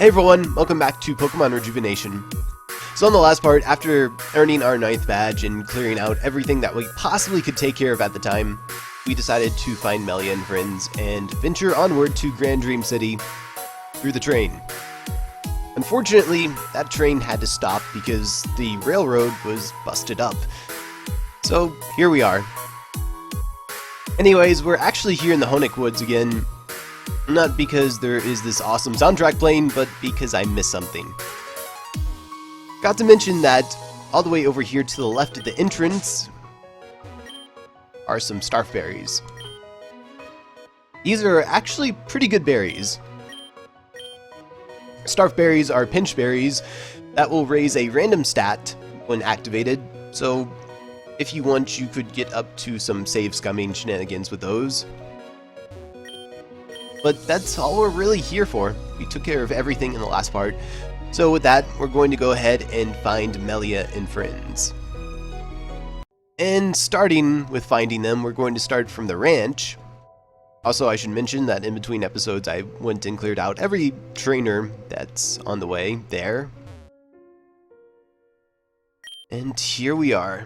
Hey everyone, welcome back to Pokemon Rejuvenation. So on the last part, after earning our 9th badge and clearing out everything that we possibly could take care of at the time, we decided to find Melia and friends and venture onward to Grand Dream City through the train. Unfortunately, that train had to stop because the railroad was busted up. So here we are. Anyways, we're actually here in the Hoenn Woods again. Not because there is this awesome soundtrack playing, but because I missed something. Got to mention that all the way over here to the left of the entrance are some Starf Berries. These are actually pretty good berries. Starf Berries are pinch berries that will raise a random stat when activated, so if you want, you could get up to some save scumming shenanigans with those. But that's all we're really here for. We took care of everything in the last part. So with that, we're going to go ahead and find Melia and friends. And starting with finding them, we're going to start from the ranch. Also, I should mention that in between episodes, I went and cleared out every trainer that's on the way there. And here we are.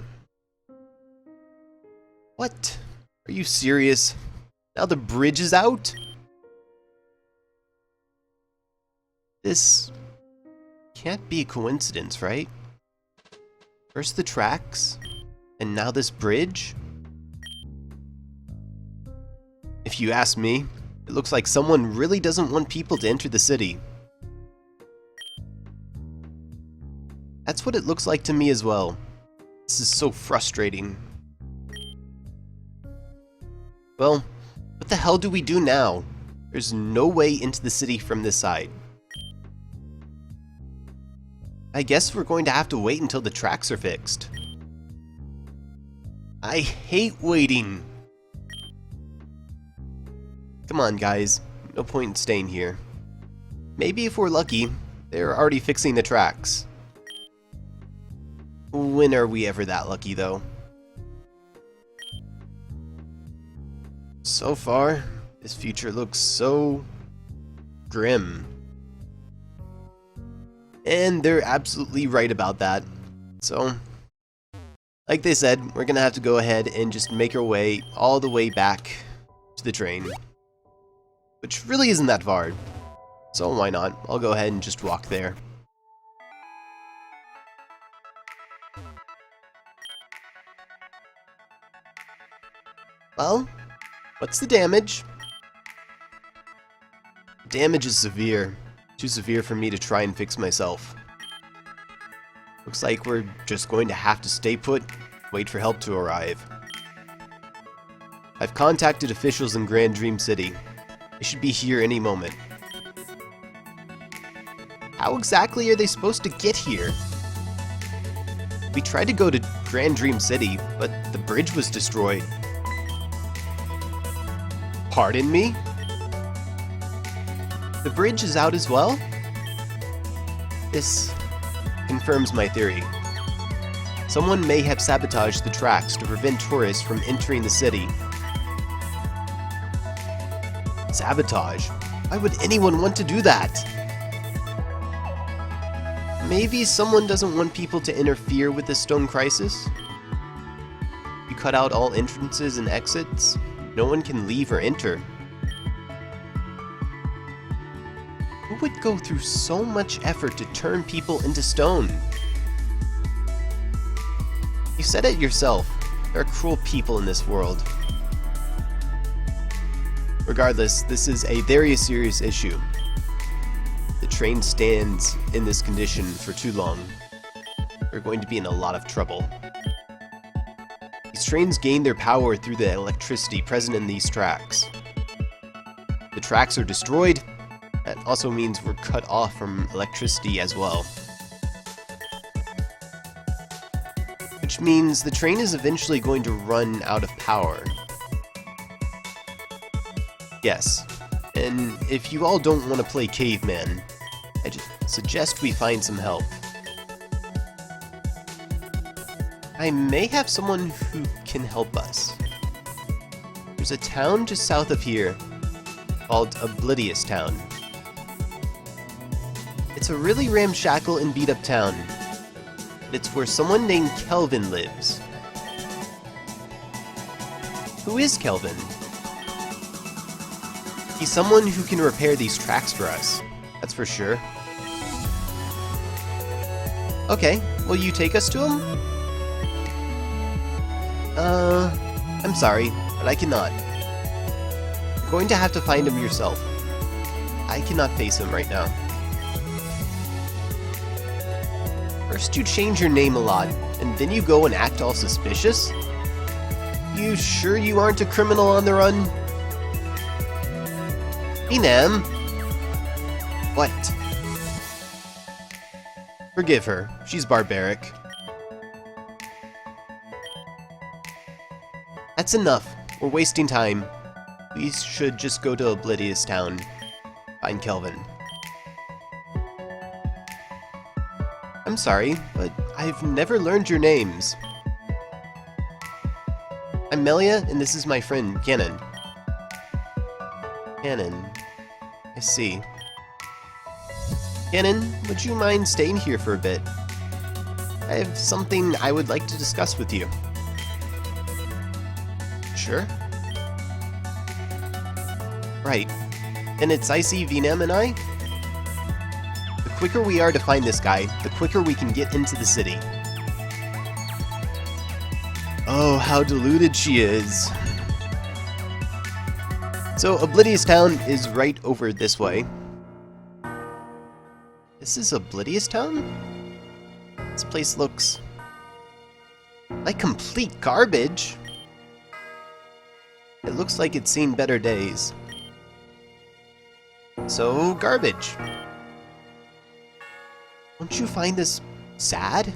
What? Are you serious? Now the bridge is out? This can't be a coincidence, right? First the tracks, and now this bridge? If you ask me, it looks like someone really doesn't want people to enter the city. That's what it looks like to me as well. This is so frustrating. Well, what the hell do we do now? There's no way into the city from this side. I guess we're going to have to wait until the tracks are fixed. I hate waiting. Come on, guys. No point in staying here. Maybe if we're lucky, they're already fixing the tracks. When are we ever that lucky, though? So far, this future looks so grim. And they're absolutely right about that. So, like they said, we're gonna have to go ahead and just make our way all the way back to the train. Which really isn't that far. So why not? I'll go ahead and just walk there. Well, what's the damage? Damage is severe. Too severe for me to try and fix myself. Looks like we're just going to have to stay put, wait for help to arrive. I've contacted officials in Grand Dream City. They should be here any moment. How exactly are they supposed to get here? We tried to go to Grand Dream City, but the bridge was destroyed. Pardon me? The bridge is out as well? This confirms my theory. Someone may have sabotaged the tracks to prevent tourists from entering the city. Sabotage? Why would anyone want to do that? Maybe someone doesn't want people to interfere with the stone crisis? You cut out all entrances and exits? No one can leave or enter. Who would go through so much effort to turn people into stone? You said it yourself. There are cruel people in this world. Regardless, this is a very serious issue. The train stands in this condition for too long. We're going to be in a lot of trouble. These trains gain their power through the electricity present in these tracks. The tracks are destroyed. That also means we're cut off from electricity as well. Which means the train is eventually going to run out of power. Yes, and if you all don't want to play caveman, I just suggest we find some help. I may have someone who can help us. There's a town just south of here called Oblivious Town. It's a really ramshackle and beat-up town. It's where someone named Kelvin lives. Who is Kelvin? He's someone who can repair these tracks for us. That's for sure. Okay, will you take us to him? I'm sorry, but I cannot. You're going to have to find him yourself. I cannot face him right now. First you change your name a lot, and then you go and act all suspicious? You sure you aren't a criminal on the run? Enam? What? Forgive her. She's barbaric. That's enough. We're wasting time. We should just go to Oblivious Town. Find Kelvin. I'm sorry, but I've never learned your names. I'm Melia, and this is my friend, Cannon. Cannon. I see. Cannon, would you mind staying here for a bit? I have something I would like to discuss with you. Sure. Right. Then it's Icy, Venam, and I? The quicker we are to find this guy, the quicker we can get into the city. Oh, how deluded she is. So, Oblivious Town is right over this way. This is Oblivious Town? This place looks like complete garbage. It looks like it's seen better days. So, garbage. Don't you find this sad?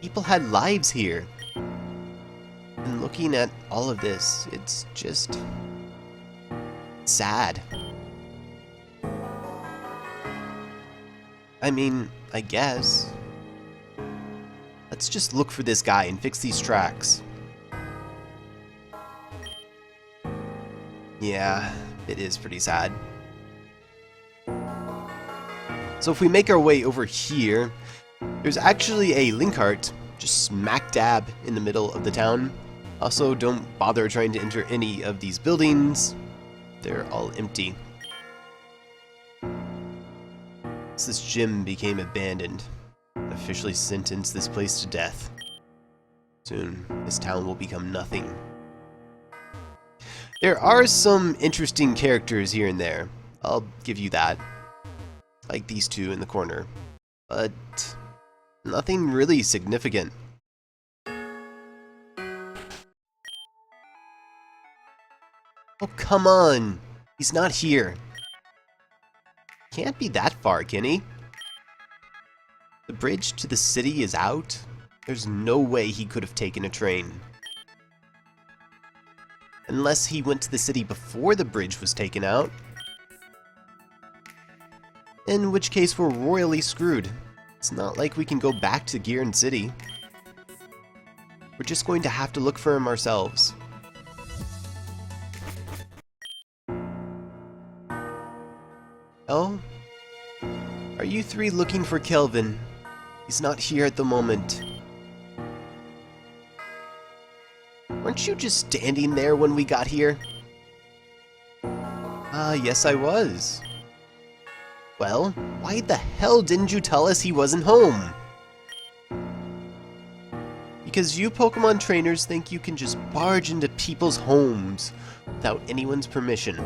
People had lives here. And looking at all of this, it's just sad. I mean, I guess. Let's just look for this guy and fix these tracks. Yeah, it is pretty sad. So if we make our way over here, there's actually a Linkheart just smack dab in the middle of the town. Also, don't bother trying to enter any of these buildings. They're all empty. This gym became abandoned. Officially sentenced this place to death. Soon, this town will become nothing. There are some interesting characters here and there. I'll give you that. Like these two in the corner. But nothing really significant. Oh, come on! He's not here. Can't be that far, can he? The bridge to the city is out. There's no way he could have taken a train. Unless he went to the city before the bridge was taken out. In which case we're royally screwed. It's not like we can go back to Gearan City. We're just going to have to look for him ourselves. Oh? Are you three looking for Kelvin? He's not here at the moment. Weren't you just standing there when we got here? Yes I was. Well, why the hell didn't you tell us he wasn't home? Because you Pokemon trainers think you can just barge into people's homes without anyone's permission.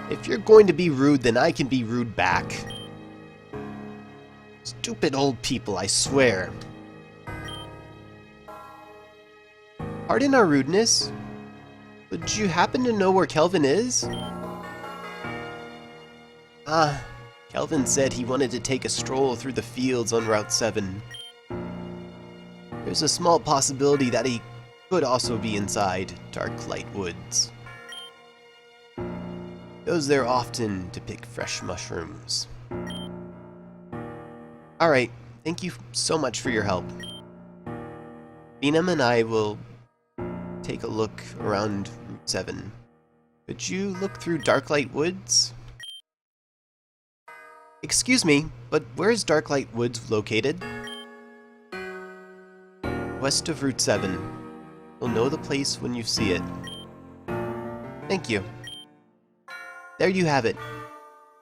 If you're going to be rude, then I can be rude back. Stupid old people, I swear. Pardon our rudeness, but do you happen to know where Kelvin is? Kelvin said he wanted to take a stroll through the fields on Route 7. There's a small possibility that he could also be inside Darchlight Woods. Goes there often to pick fresh mushrooms. Alright, thank you so much for your help. Venam and I will take a look around Route 7. Could you look through Darchlight Woods? Excuse me, but where is Darchlight Woods located? West of Route 7. You'll know the place when you see it. Thank you. There you have it.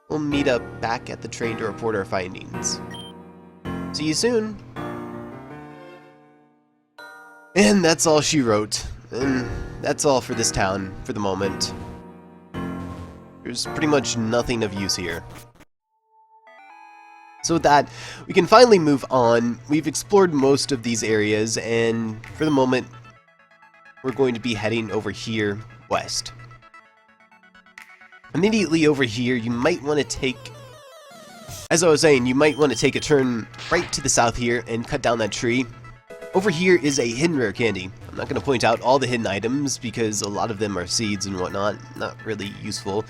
We'll meet up back at the train to report our findings. See you soon! And that's all she wrote. And that's all for this town, for the moment. There's pretty much nothing of use here. So with that, we can finally move on. We've explored most of these areas, and for the moment, we're going to be heading over here, west. Immediately over here, you might want to take, as I was saying, you might want to take a turn right to the south here and cut down that tree. Over here is a hidden rare candy. I'm not going to point out all the hidden items because a lot of them are seeds and whatnot, not really useful,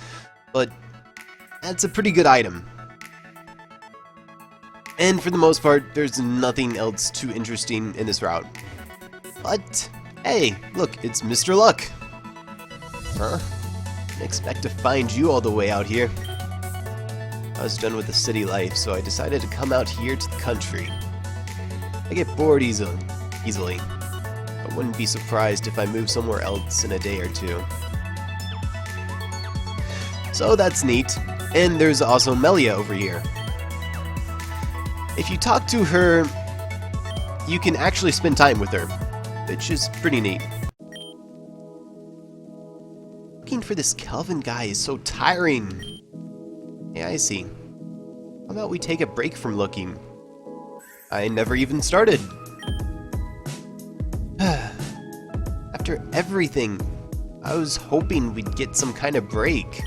but that's a pretty good item. And for the most part, there's nothing else too interesting in this route. But, hey, look, it's Mr. Luck. Huh? Didn't expect to find you all the way out here. I was done with the city life, so I decided to come out here to the country. I get bored easily. I wouldn't be surprised if I move somewhere else in a day or two. So that's neat. And there's also Melia over here. If you talk to her, you can actually spend time with her, which is pretty neat. Looking for this Kelvin guy is so tiring. Yeah, I see. How about we take a break from looking? I never even started. After everything, I was hoping we'd get some kind of break.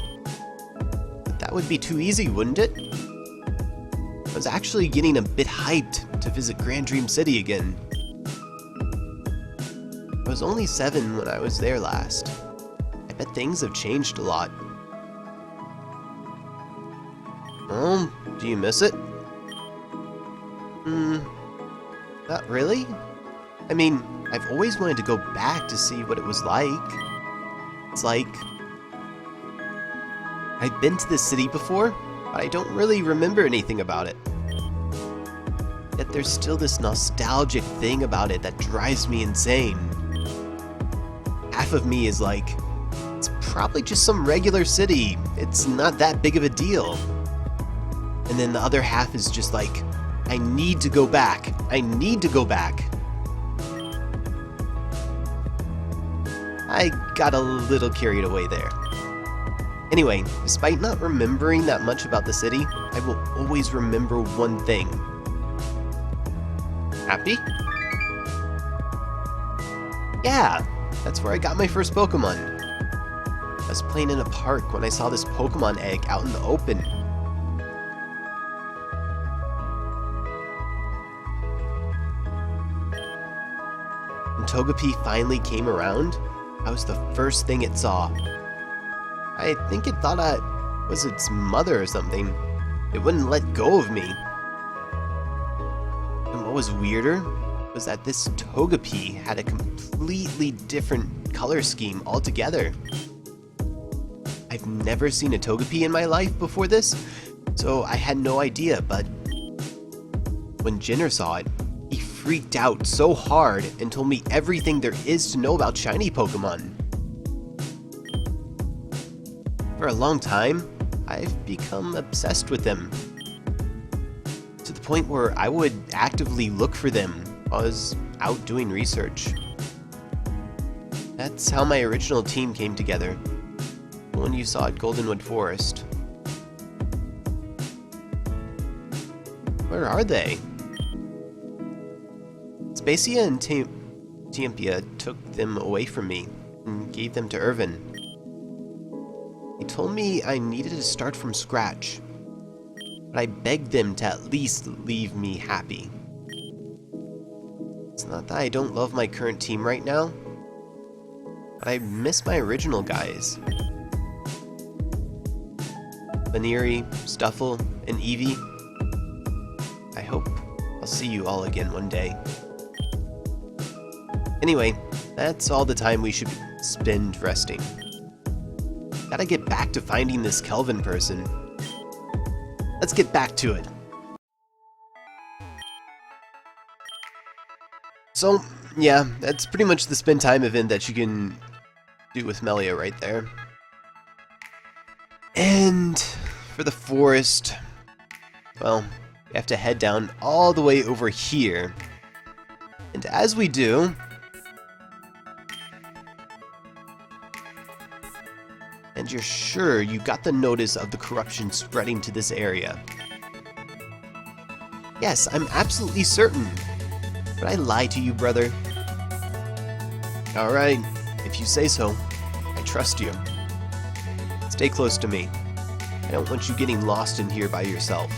But that would be too easy, wouldn't it? I was actually getting a bit hyped to visit Grand Dream City again. I was only 7 when I was there last. I bet things have changed a lot. Oh, do you miss it? Not really. I mean, I've always wanted to go back to see what it was like. It's like I've been to this city before, but I don't really remember anything about it. Yet there's still this nostalgic thing about it that drives me insane. Half of me is like, it's probably just some regular city. It's not that big of a deal. And then the other half is just like, I need to go back. I need to go back. I got a little carried away there. Anyway, despite not remembering that much about the city, I will always remember one thing. Happy? Yeah, that's where I got my first Pokemon. I was playing in a park when I saw this Pokemon egg out in the open. When Togepi finally came around, I was the first thing it saw. I think it thought I was its mother or something. It wouldn't let go of me. And what was weirder was that this Togepi had a completely different color scheme altogether. I've never seen a Togepi in my life before this, so I had no idea, but when Jenner saw it, he freaked out so hard and told me everything there is to know about shiny Pokemon. For a long time, I've become obsessed with them, to the point where I would actively look for them while I was out doing research. That's how my original team came together, the one you saw at Goldenwood Forest. Where are they? Spacia and Tiampia took them away from me and gave them to Irvin. He told me I needed to start from scratch, but I begged them to at least leave me happy. It's not that I don't love my current team right now, but I miss my original guys. Baneri, Stuffle, and Eevee. I hope I'll see you all again one day. Anyway, that's all the time we should spend resting. Gotta get back to finding this Kelvin person. let's get back to it. So, yeah, that's pretty much the spend time event that you can do with Melia right there. And for the forest, well, we have to head down all the way over here. And as we do, and you're sure you got the notice of the corruption spreading to this area. Yes, I'm absolutely certain. But I lie to you, brother. Alright, if you say so, I trust you. Stay close to me. I don't want you getting lost in here by yourself.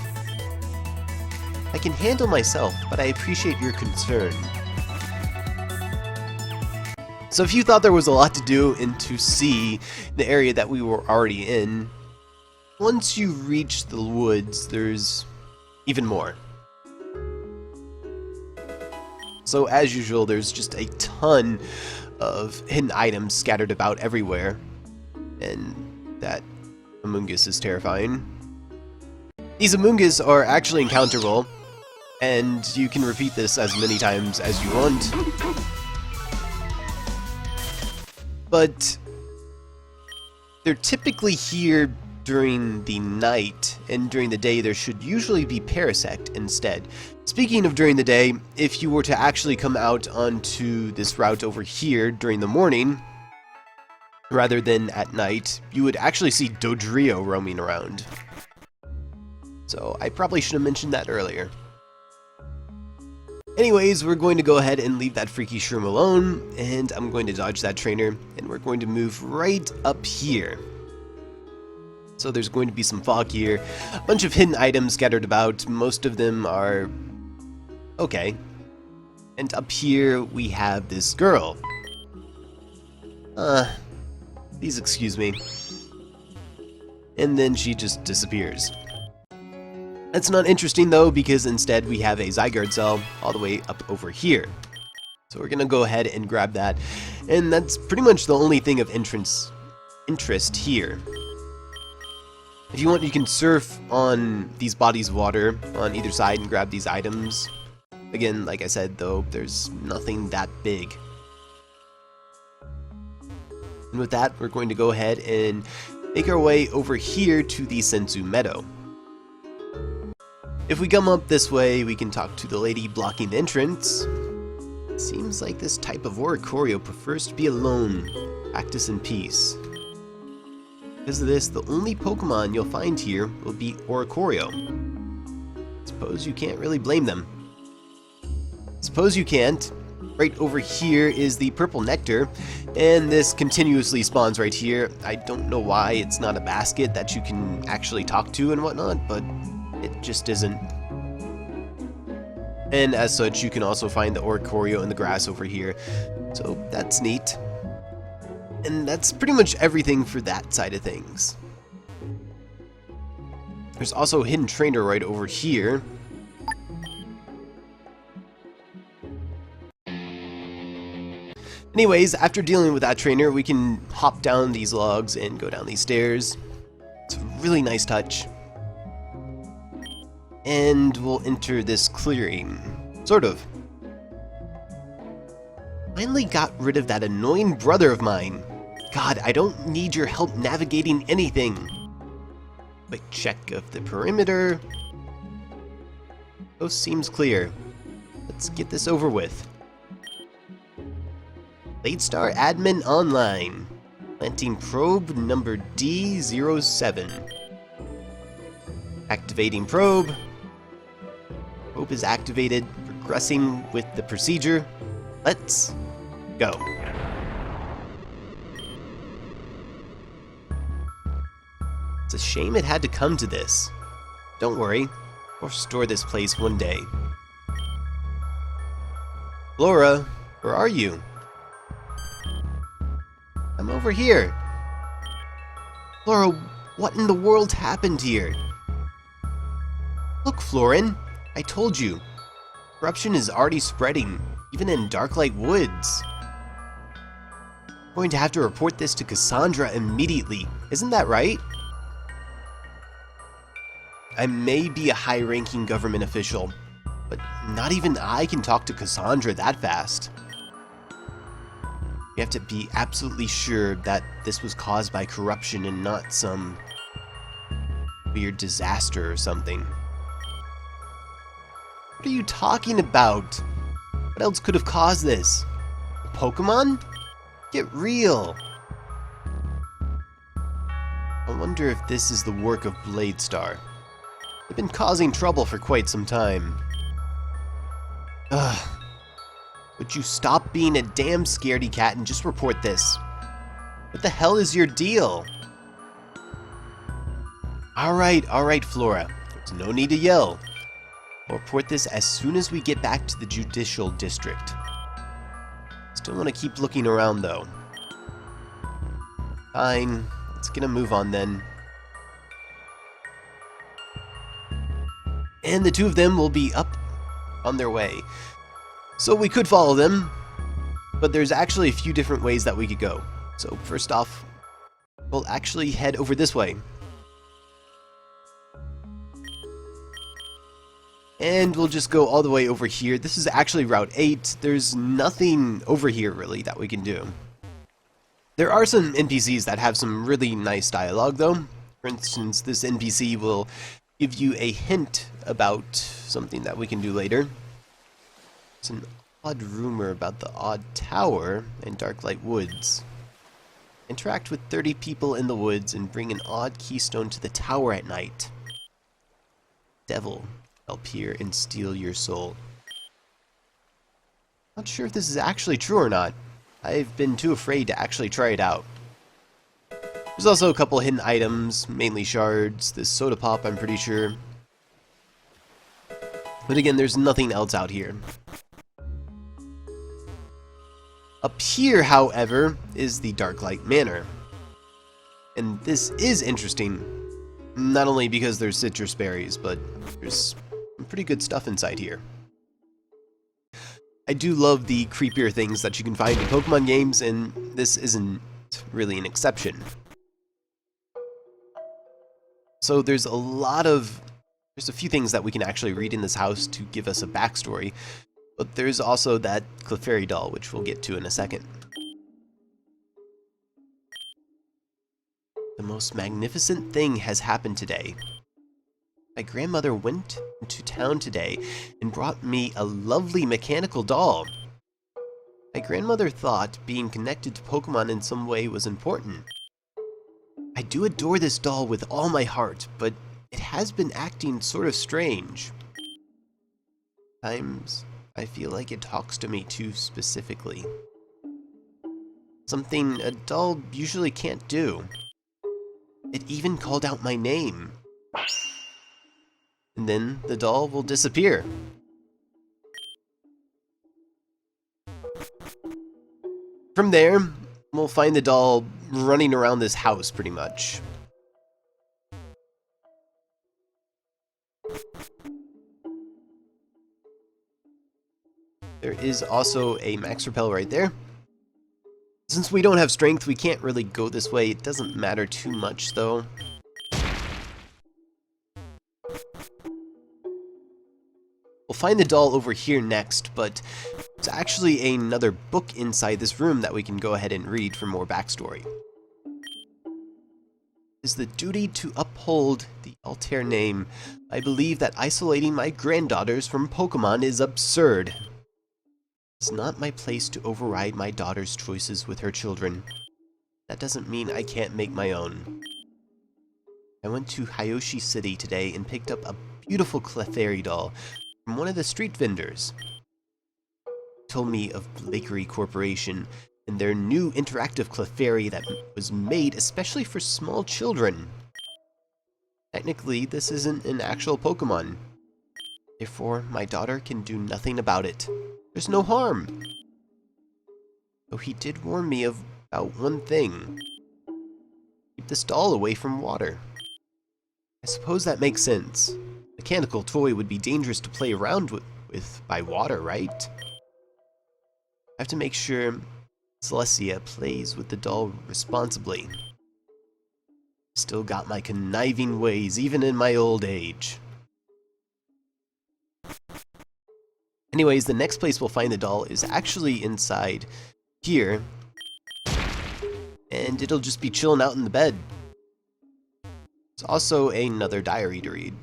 I can handle myself, but I appreciate your concern. So if you thought there was a lot to do and to see the area that we were already in, once you reach the woods, there's even more. So as usual, there's just a ton of hidden items scattered about everywhere, and that Amoonguss is terrifying. These Amoonguss are actually encounterable, and you can repeat this as many times as you want. But they're typically here during the night, and during the day there should usually be Parasect instead. Speaking of during the day, if you were to actually come out onto this route over here during the morning, rather than at night, you would actually see Dodrio roaming around. So I probably should have mentioned that earlier. Anyways, we're going to go ahead and leave that freaky shroom alone, and I'm going to dodge that trainer, and we're going to move right up here. So there's going to be some fog here, a bunch of hidden items scattered about, most of them are okay. And up here we have this girl. Please excuse me. And then she just disappears. That's not interesting though, because instead we have a Zygarde Cell all the way up over here. So we're gonna go ahead and grab that, and that's pretty much the only thing of interest here. If you want, you can surf on these bodies of water on either side and grab these items. Again, like I said though, there's nothing that big. And with that, we're going to go ahead and make our way over here to the Senzu Meadow. If we come up this way, we can talk to the lady blocking the entrance. It seems like this type of Oricorio prefers to be alone, practice in peace. Because of this, the only Pokemon you'll find here will be Oricorio. Suppose you can't really blame them. Suppose you can't. Right over here is the purple nectar, and this continuously spawns right here. I don't know why it's not a basket that you can actually talk to and whatnot, but it just isn't. And as such, you can also find the Oricorio in the grass over here, so that's neat. And that's pretty much everything for that side of things. There's also a hidden trainer right over here. Anyways, after dealing with that trainer, we can hop down these logs and go down these stairs. It's a really nice touch. And we'll enter this clearing. Sort of. Finally got rid of that annoying brother of mine. God, I don't need your help navigating anything. Quick check of the perimeter. Coast seems clear. Let's get this over with. Late Star Admin Online. Planting probe number D07. Activating probe. Probe is activated. Progressing with the procedure. Let's go. It's a shame it had to come to this. Don't worry, we'll restore this place one day. Flora, where are you? I'm over here. Flora, what in the world happened here? Look, Florin, I told you. Corruption is already spreading, even in Darchlight Woods. I'm going to have to report this to Cassandra immediately. Isn't that right? I may be a high-ranking government official, but not even I can talk to Cassandra that fast. We have to be absolutely sure that this was caused by corruption and not some weird disaster or something. What are you talking about? What else could have caused this? A Pokemon? Get real! I wonder if this is the work of Bladestar. They've been causing trouble for quite some time. Ugh. Would you stop being a damn scaredy cat and just report this? What the hell is your deal? Alright, Flora. There's no need to yell. I'll report this as soon as we get back to the Judicial District. Still want to keep looking around, though. Fine. Let's get a move on, then. And the two of them will be up on their way. So we could follow them, but there's actually a few different ways that we could go. So first off, we'll actually head over this way. And we'll just go all the way over here. This is actually Route 8. There's nothing over here, really, that we can do. There are some NPCs that have some really nice dialogue, though. For instance, this NPC will give you a hint about something that we can do later. It's an odd rumor about the odd tower in Darchlight Woods. Interact with 30 people in the woods and bring an odd keystone to the tower at night. Devil will appear and steal your soul. Not sure if this is actually true or not. I've been too afraid to actually try it out. There's also a couple hidden items, mainly shards, this soda pop I'm pretty sure. But again, there's nothing else out here. Up here, however, is the Darchlight Manor. And this is interesting, not only because there's citrus berries, but there's some pretty good stuff inside here. I do love the creepier things that you can find in Pokemon games, and this isn't really an exception. So there's a few things that we can actually read in this house to give us a backstory, but there's also that Clefairy doll, which we'll get to in a second. The most magnificent thing has happened today. My grandmother went into town today and brought me a lovely mechanical doll. My grandmother thought being connected to Pokemon in some way was important. I do adore this doll with all my heart, but it has been acting sort of strange. Sometimes I feel like it talks to me too specifically. Something a doll usually can't do. It even called out my name. And then the doll will disappear. From there, we'll find the doll running around this house pretty much. There is also a max repel right there. Since we don't have strength, we can't really go this way. It doesn't matter too much, though. We'll find the doll over here next, but there's actually another book inside this room that we can go ahead and read for more backstory. It is the duty to uphold the Altair name. I believe that isolating my granddaughters from Pokemon is absurd. It's not my place to override my daughter's choices with her children. That doesn't mean I can't make my own. I went to Hiyoshi City today and picked up a beautiful Clefairy doll from one of the street vendors. He told me of Blakery Corporation and their new interactive Clefairy that was made especially for small children. Technically, this isn't an actual Pokemon. Therefore, my daughter can do nothing about it. There's no harm. Though he did warn me about one thing. Keep this doll away from water. I suppose that makes sense. Mechanical toy would be dangerous to play around with by water, right? I have to make sure Celestia plays with the doll responsibly. Still got my conniving ways, even in my old age. Anyways, the next place we'll find the doll is actually inside here. And it'll just be chilling out in the bed. There's also another diary to read.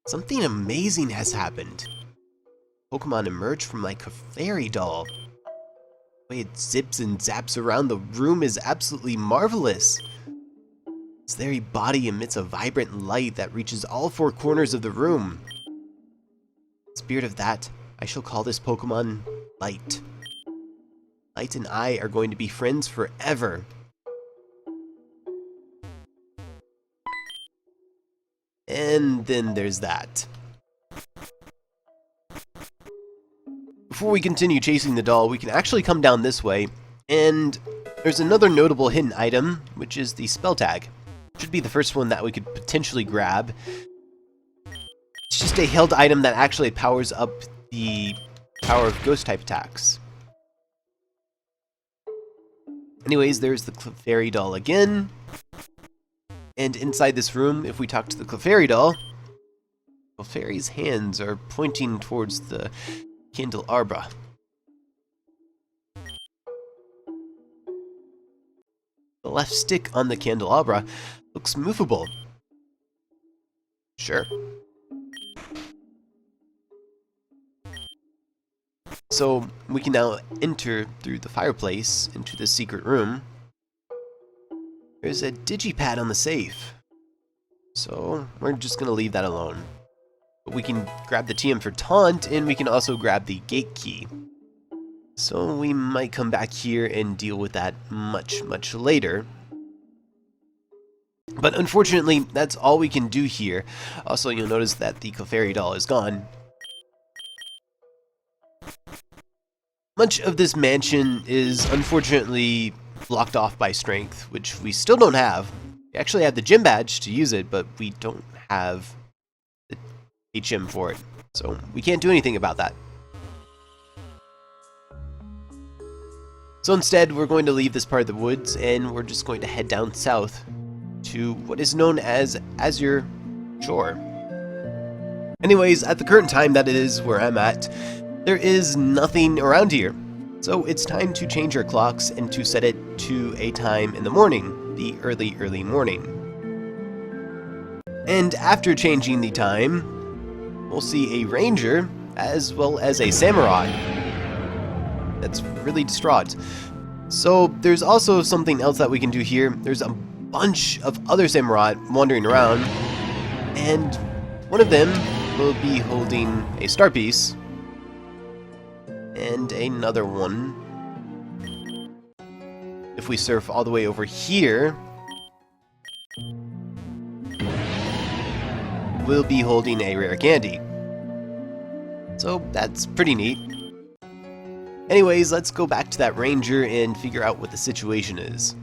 Something amazing has happened. Pokemon emerged from my Clefairy doll. The way it zips and zaps around the room is absolutely marvelous. Its very body emits a vibrant light that reaches all four corners of the room. In spirit of that, I shall call this Pokemon Light. Light and I are going to be friends forever. And then there's that. Before we continue chasing the doll, we can actually come down this way, and there's another notable hidden item, which is the spell tag. Should be the first one that we could potentially grab. It's just a held item that actually powers up the power of ghost type attacks. Anyways, there's the Clefairy doll again. And inside this room, if we talk to the Clefairy doll, Clefairy's hands are pointing towards the candelabra. The left stick on the candelabra looks movable. Sure. So we can now enter through the fireplace into the secret room. There's a digipad on the safe. So we're just going to leave that alone. But we can grab the TM for Taunt, and we can also grab the gate key. So we might come back here and deal with that much later. But unfortunately, that's all we can do here. Also, you'll notice that the Clefairy doll is gone. Much of this mansion is unfortunately blocked off by strength, which we still don't have. We actually have the gym badge to use it, but we don't have the HM for it. So we can't do anything about that. So instead, we're going to leave this part of the woods, and we're just going to head down south to what is known as Azure Shore. Anyways, at the current time that it is where I'm at, there is nothing around here. So it's time to change our clocks and to set it to a time in the morning, the early morning. And after changing the time, we'll see a ranger as well as a Samurott that's really distraught. So there's also something else that we can do here. There's a bunch of other Samurott wandering around, and one of them will be holding a star piece, and another one, if we surf all the way over here, will be holding a rare candy. So that's pretty neat. Anyways, let's go back to that ranger and figure out what the situation is.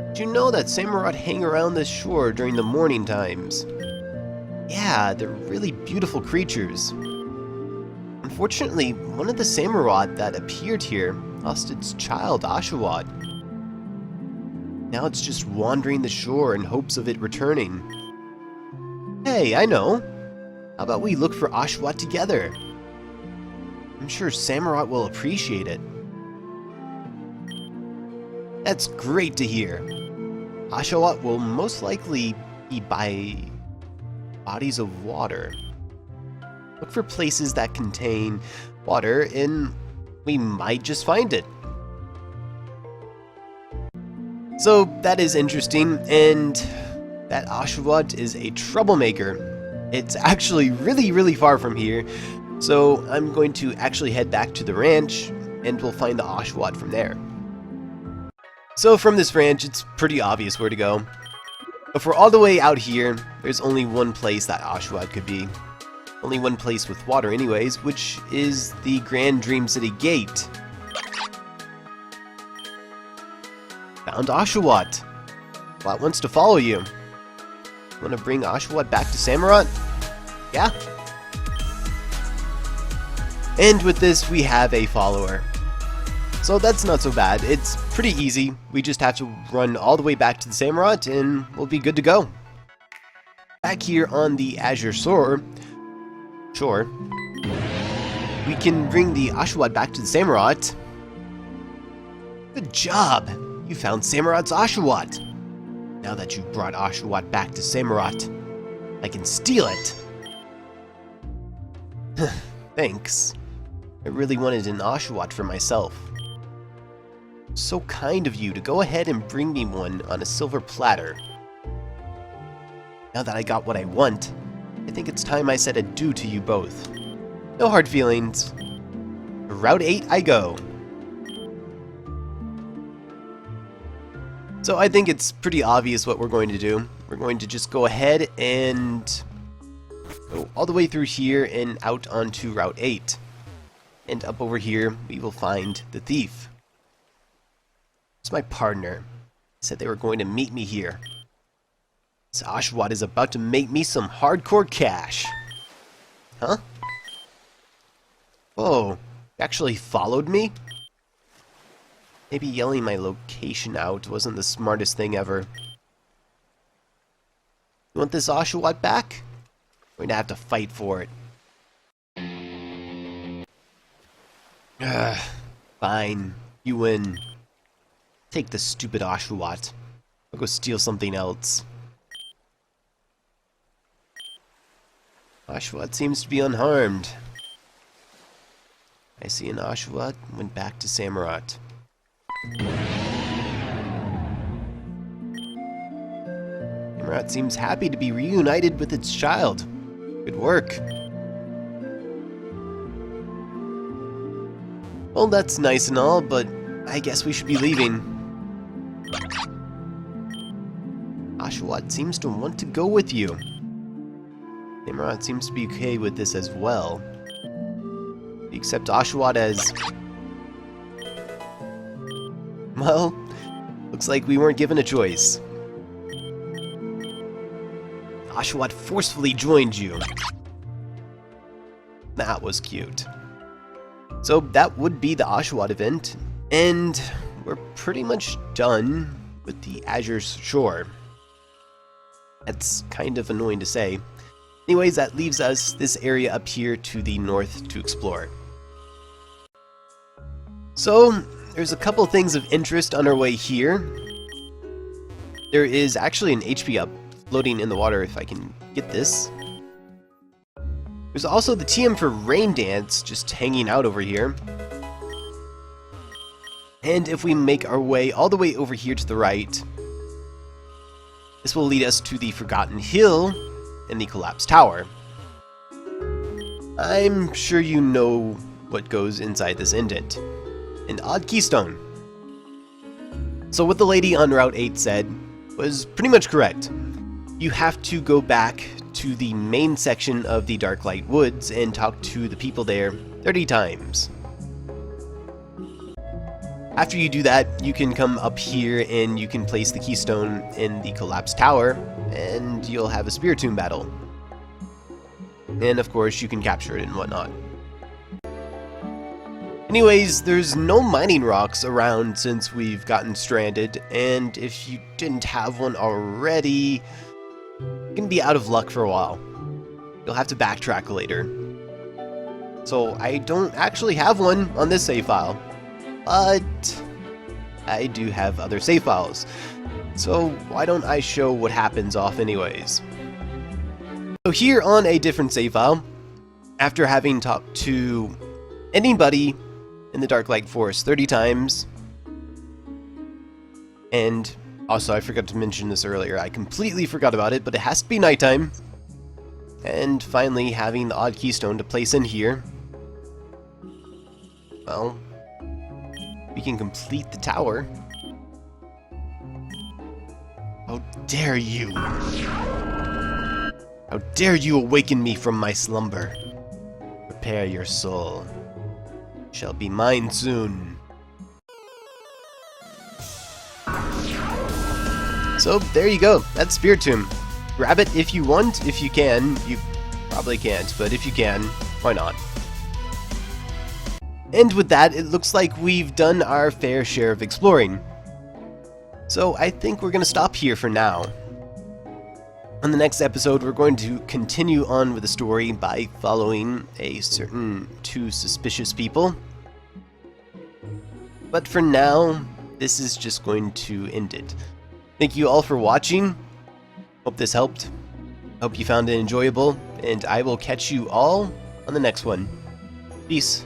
Did you know that Samurott hang around this shore during the morning times? Yeah, they're really beautiful creatures. Unfortunately, one of the Samurott that appeared here lost its child, Oshawott. Now it's just wandering the shore in hopes of it returning. Hey, I know. How about we look for Oshawott together? I'm sure Samurott will appreciate it. That's great to hear. Oshawott will most likely be by bodies of water. Look for places that contain water, and we might just find it. So that is interesting, and that Oshawott is a troublemaker. It's actually really far from here, so I'm going to actually head back to the ranch, and we'll find the Oshawott from there. So from this ranch, it's pretty obvious where to go. But for all the way out here, there's only one place that Oshawott could be. Only one place with water anyways, which is the Grand Dream City Gate. Found Oshawott. Watt wants to follow you. Want to bring Oshawott back to Samurott? Yeah? And with this, we have a follower. So that's not so bad. It's pretty easy. We just have to run all the way back to the Samurott and we'll be good to go. Back here on the Azure Shore, we can bring the Oshawott back to the Samurott. Good job! You found Samurott's Oshawott. Now that you've brought Oshawott back to Samurott, I can steal it. Thanks. I really wanted an Oshawott for myself. So kind of you to go ahead and bring me one on a silver platter. Now that I got what I want, I think it's time I said adieu to you both. No hard feelings. To Route 8 I go. So I think it's pretty obvious what we're going to do. We're going to just go ahead and go all the way through here and out onto Route 8. And up over here, we will find the thief. It's my partner. Said they were going to meet me here. This Oshawott is about to make me some hardcore cash. Huh? Whoa, you actually followed me? Maybe yelling my location out wasn't the smartest thing ever. You want this Oshawott back? We're going to have to fight for it. Fine. You win. Take the stupid Oshawott. I'll go steal something else. Oshawott seems to be unharmed. I see an Oshawott went back to Samurott. Samurott seems happy to be reunited with its child. Good work. Well, that's nice and all, but I guess we should be leaving. Oshawott seems to want to go with you. Samurott seems to be okay with this as well. We accept Oshawott as... well, looks like we weren't given a choice. Oshawott forcefully joined you. That was cute. So that would be the Oshawott event, and we're pretty much done with the Azure Shore. That's kind of annoying to say. Anyways, that leaves us this area up here to the north to explore. So, there's a couple things of interest on our way here. There is actually an HP up floating in the water if I can get this. There's also the TM for Rain Dance just hanging out over here. And if we make our way all the way over here to the right, this will lead us to the Forgotten Hill and the Collapsed Tower. I'm sure you know what goes inside this indent. An odd keystone. So what the lady on Route 8 said was pretty much correct. You have to go back to the main section of the Darchlight Woods and talk to the people there 30 times. After you do that, you can come up here and you can place the keystone in the Collapsed Tower, and you'll have a Spiritomb battle. And of course, you can capture it and whatnot. Anyways, there's no mining rocks around since we've gotten stranded, and if you didn't have one already, you're gonna be out of luck for a while. You'll have to backtrack later. So I don't actually have one on this save file, but I do have other save files. So why don't I show what happens off anyways? So here on a different save file, after having talked to anybody in the Darchlight Forest 30 times, and also I forgot to mention this earlier, I completely forgot about it, but it has to be nighttime, and finally having the odd keystone to place in here, well, we can complete the tower. How dare you! How dare you awaken me from my slumber! Prepare your soul. It shall be mine soon. So there you go. That's Spiritomb. Grab it if you want. If you can. You probably can't, but if you can, why not? And with that, it looks like we've done our fair share of exploring. So I think we're going to stop here for now. On the next episode, we're going to continue on with the story by following a certain two suspicious people. But for now, this is just going to end it. Thank you all for watching. Hope this helped. Hope you found it enjoyable, and I will catch you all on the next one. Peace.